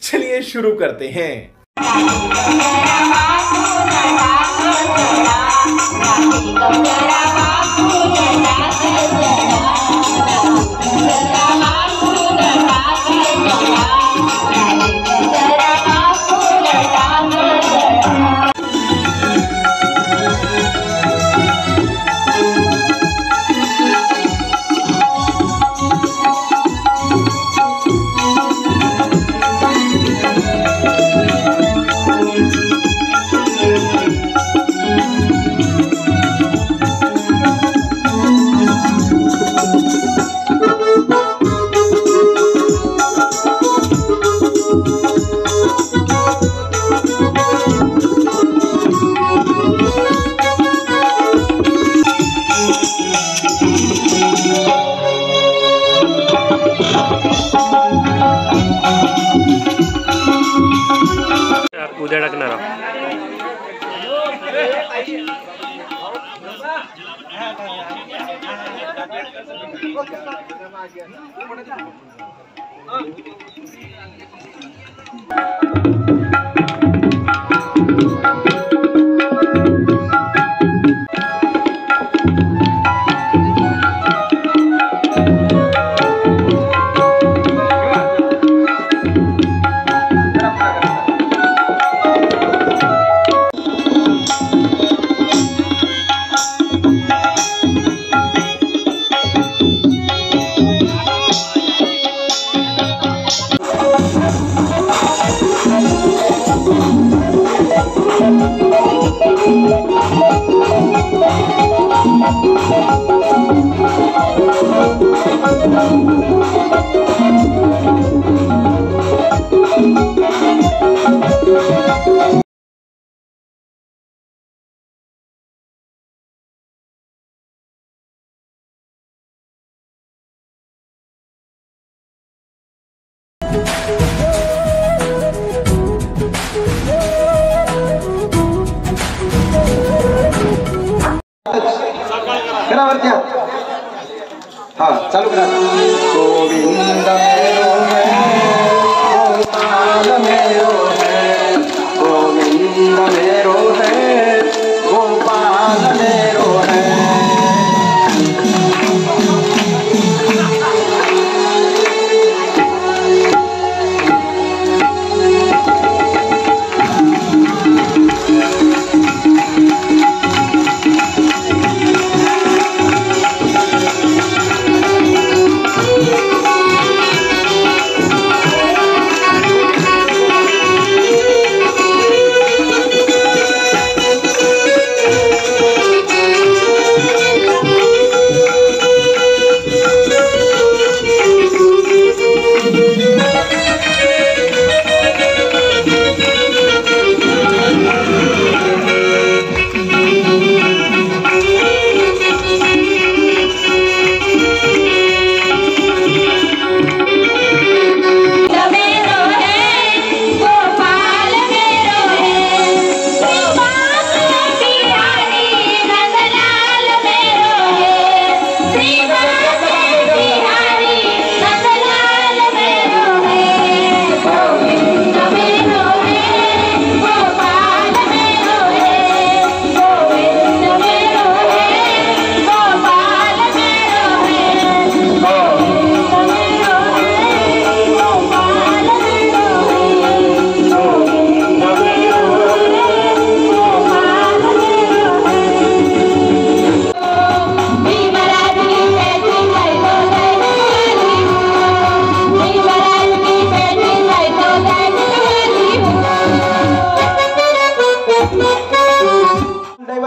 चलिए शुरू करते हैं। उद्या टाकणार हाँ चालू करा। गोविंद मेरो है, गोपाल मेरो है, गोविंद मेरो है, गोपाल मेरो है।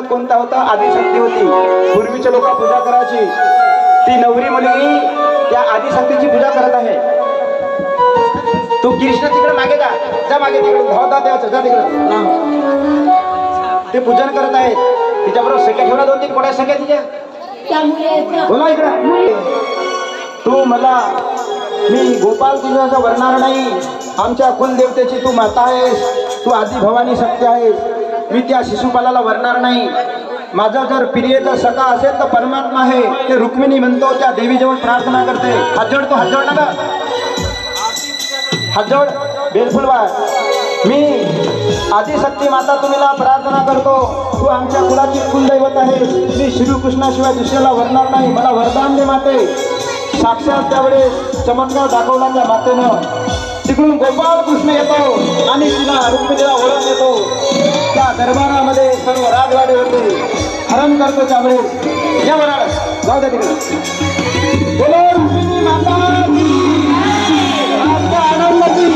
कोणता होता? आदिशक्ती होती। पूर्वीचे लोक पूजा करायची। ती नवरी मुलगी त्या आदिशक्तीची पूजा करत आहे। तू कृष्ण तिकडे मागे जा, जा मागे तिकडे धावता द्यायचं, जा तिकडे ते पूजन करत आहे। तिच्याबरोबर सख्या ठेवला 2-3 कोड्या सख्या तिच्या बोला इकडे। तू मला मी गोपाल तुझं असं वर्णार नाही। आमच्या कुलदेवतेची तू माता आहेस, तू आदी भवानी शक्ती आहेस। मी त्या शिशुपालाला वर्णार नाही। माझा जर प्रियेचा सखा असेल तर परमात्मा आहे ते रुक्मिणी म्हणतो, त्या देवीजवळ प्रार्थना करते. हात जोड, तो हात जोड ना, हात जोड. बेलफुलवा, मी आदिशक्ती माता तुम्हीला प्रार्थना करतो. तू आमच्या कुलाची कुलदैवत आहे. मी श्रीकृष्णाशिवाय दुसऱ्याला वरणार नाही. मला वरदान दे माते. साक्षात त्यावेळेस चमत्कार दाखवला त्या मातेनं. तिकडून गोपाळ कृष्ण येतो आणि तिला रुक्मिणीला ओळख येतो. त्या दरबारामध्ये सर्व राजवाडे होते. हरण करतो त्यावेळेस. या वराळ जाऊ द्या तिकडे. बोलो रुक्मिणी माता आनंदाची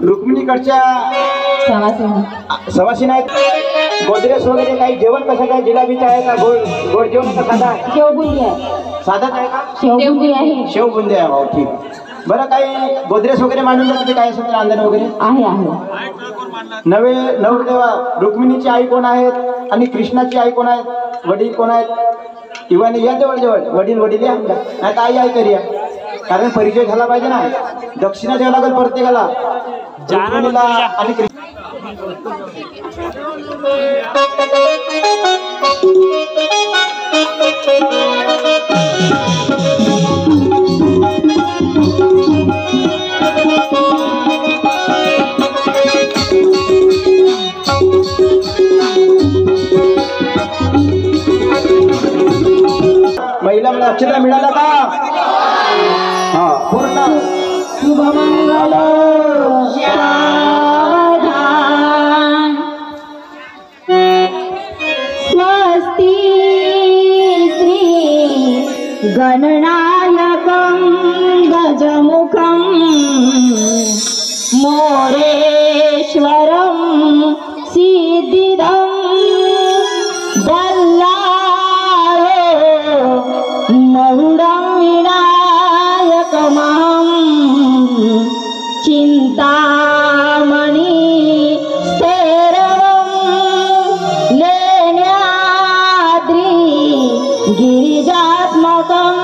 रुक्मिणीकडच्या सवासीन आहेत. गोदरेज वगैरे काही जेवण कसं काय? जिलाबीचं आहे का? गोड जेवण का साधा आहे? शेवबुंदी आहे. साधाच आहे का? शेवबुंदी आहे. शेवबुंदी आहे. भाऊ ठीक. बरं, काही गोदरेज वगैरे मांडून जाते काय असेल अंधन वगैरे आहे आहे. नवे नवरदेवा रुक्मिणीची आई कोण आहेत आणि कृष्णाची आई कोण आहेत? वडील कोण आहेत? इवाने या जवळ जवळ वडील वडील या, नाही तर आई आई करूया, कारण परिचय झाला पाहिजे ना. दक्षिणा द्यावं लागेल प्रत्येकाला. रुक्मिणीला आणि कृष्ण महिला मला अक्षता मिळाला का? हा, पूर्ण शुभमंगल सावधान स्वस्ति श्री गणनायकं गजमुखं मोरेश्वरं सिद्धिदं बल्लाळो महुडं विनायकमहं चिंतामणि स्थैरवं लेण्याद्रि गिरिजात्मकं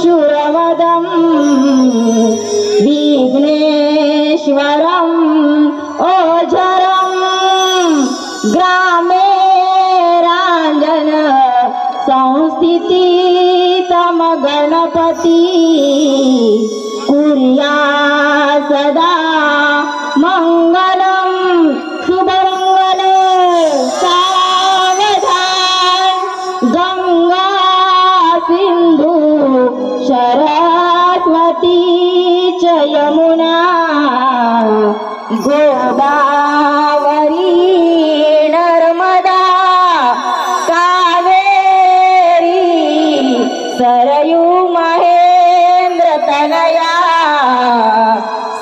शूरवदं विघ्नेश्वरम् ओझरं ग्रामे रांजन संस्थितितम गणपति कुर्या सदा मंगलम शुभमंगल सावधान गंगा सिंधु सरस्वती च यमुना गोदावरी नर्मदा कावेरी सरयू महेंद्र तनया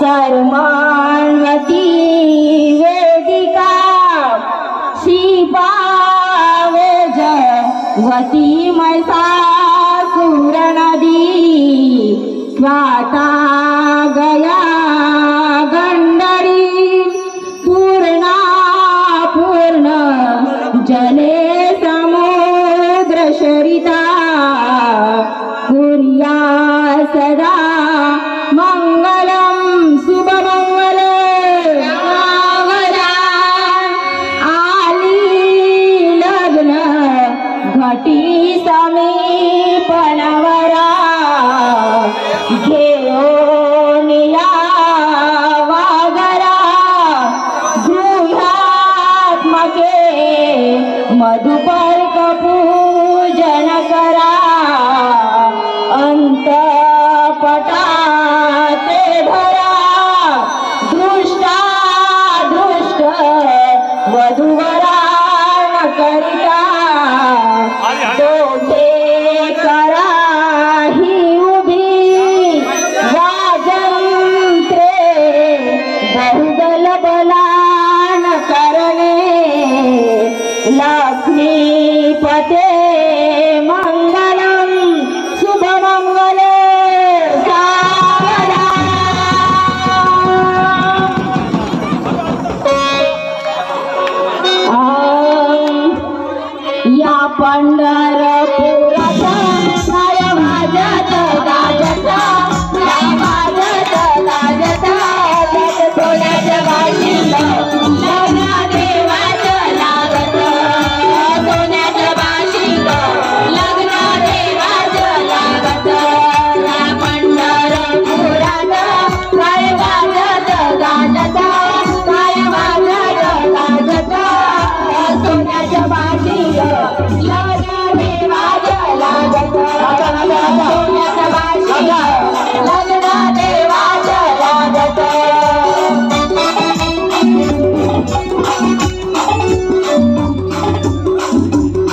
सर्मान्वती वेदिका शिपावेजवती मैसासुर नदी स्वाता गया गंडरी पूर्णा पूर्ण जले समुद्र शरिता कुर्या सदा मंगलम शुभमंगल आली लग्न घटी समीपनवरा घेऊन यावा घरा गृहात्मके मधुपर्क पूजन करा अंतपटाते भरा दृष्टा दृष्ट वधूवरा न करिता दोघे करा ही उभी वाजंत्रे बहुदल बलान करणे लक्ष्मीपते मंगलम शुभमंगल या पंढरपुराचा काय वाजत गाजता काय वाजत गाजता त्यात सोन्याच्या बाशीला लग्न देवाचं लागत सोन्याच्या बाशीला लग्न देवाचं लागत या पंढरपुराचा काय वाजत गाजता काय वाजत गाजता सोन्याच्या बाशीला लग्न देवाचं लागत सोन्याच्या बाशीला लग्न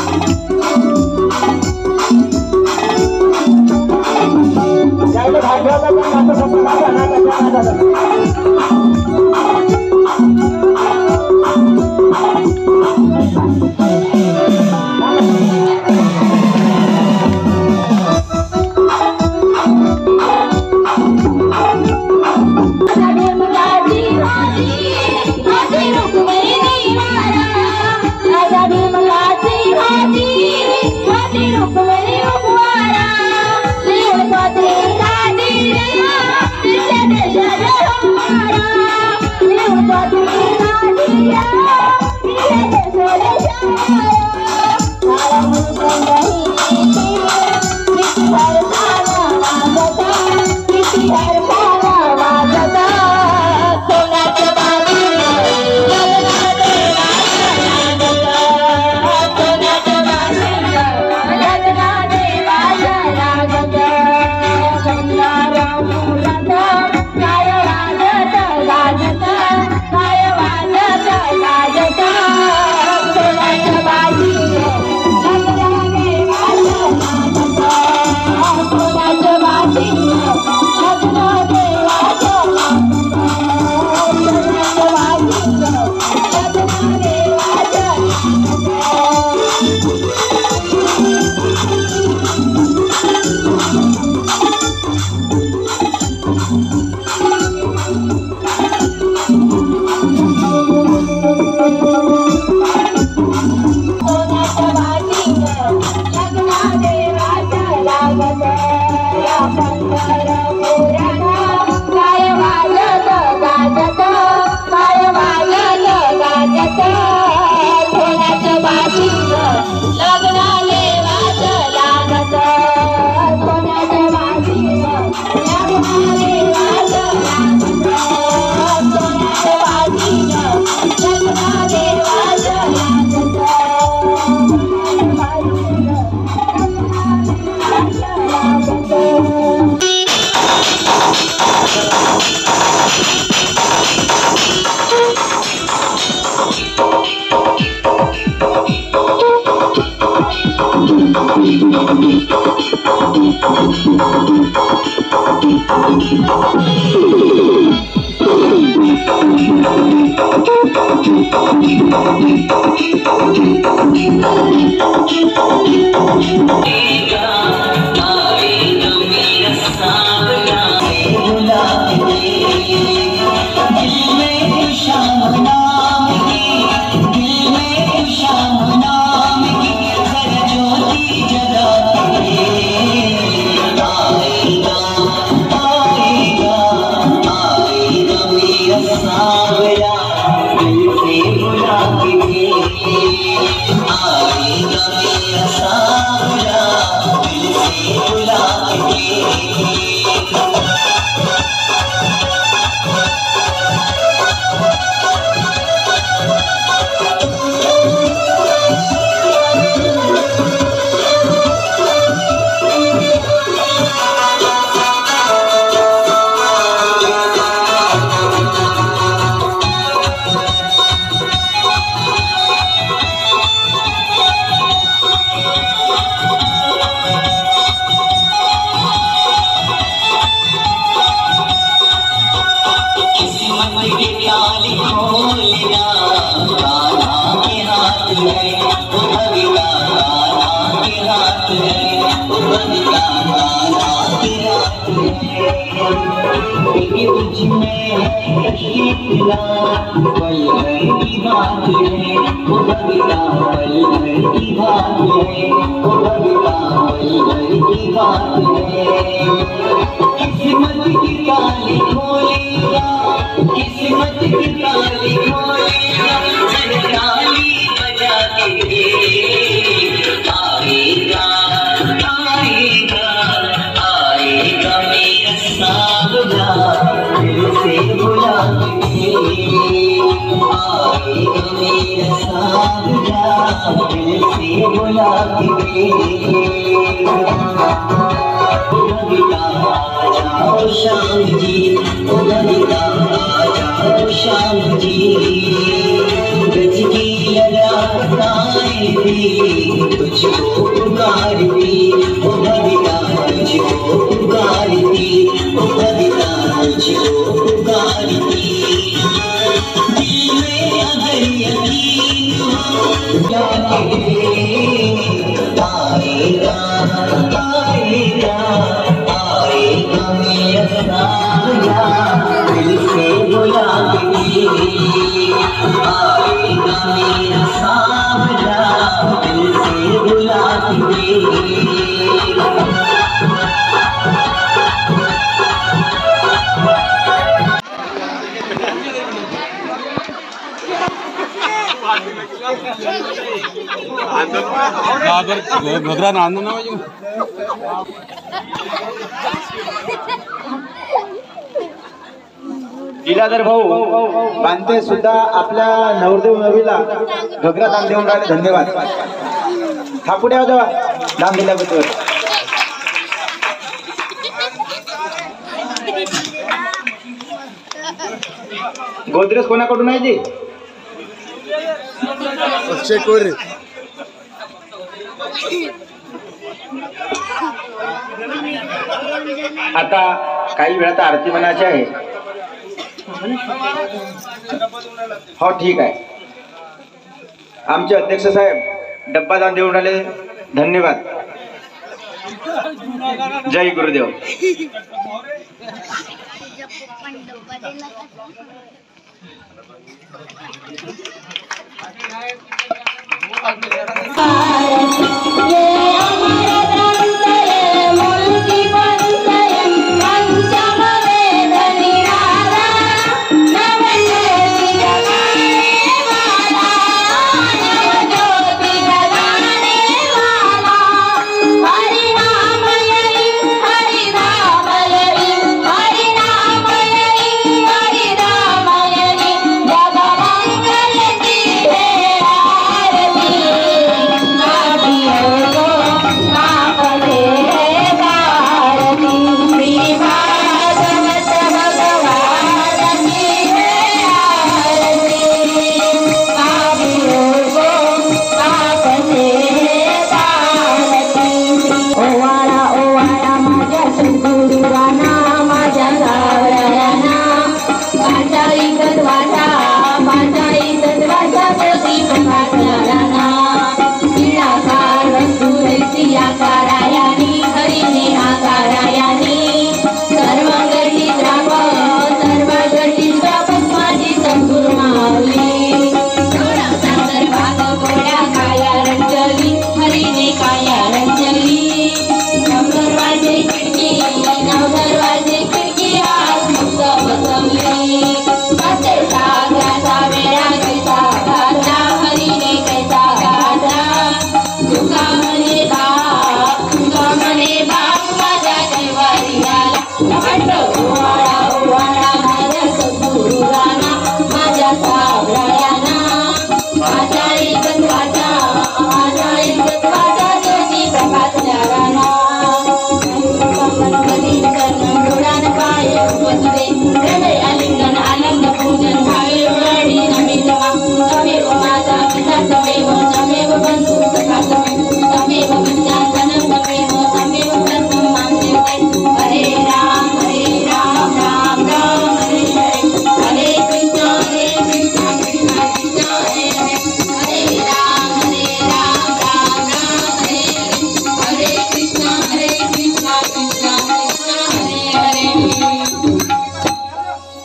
देवाचं लागत Thank you. घगरा ना आनंद ना लीलाधर भाऊ बांधते सुद्धा आपल्या नवरदेव नवीला घगरा दान देऊन राहिले. धन्यवाद. थापुड्या होत्या दान दिल्याबद्दल. गोदरेज कोणाकडून आहे जी? आता काही वेळात आरती म्हणायची आहे. हो ठीक आहे. आमचे अध्यक्ष साहेब डब्बा दान देऊन आले. धन्यवाद. जय गुरुदेव. Oh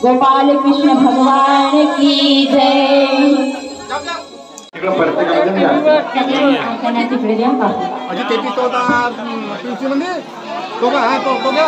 गोपाल कृष्ण भगवान की जय. तिकडं प्रत्येकामध्ये त्यांना तिकडे द्या का अजी तेहतीस तो होता 300 मध्ये तो का हा तो घ्या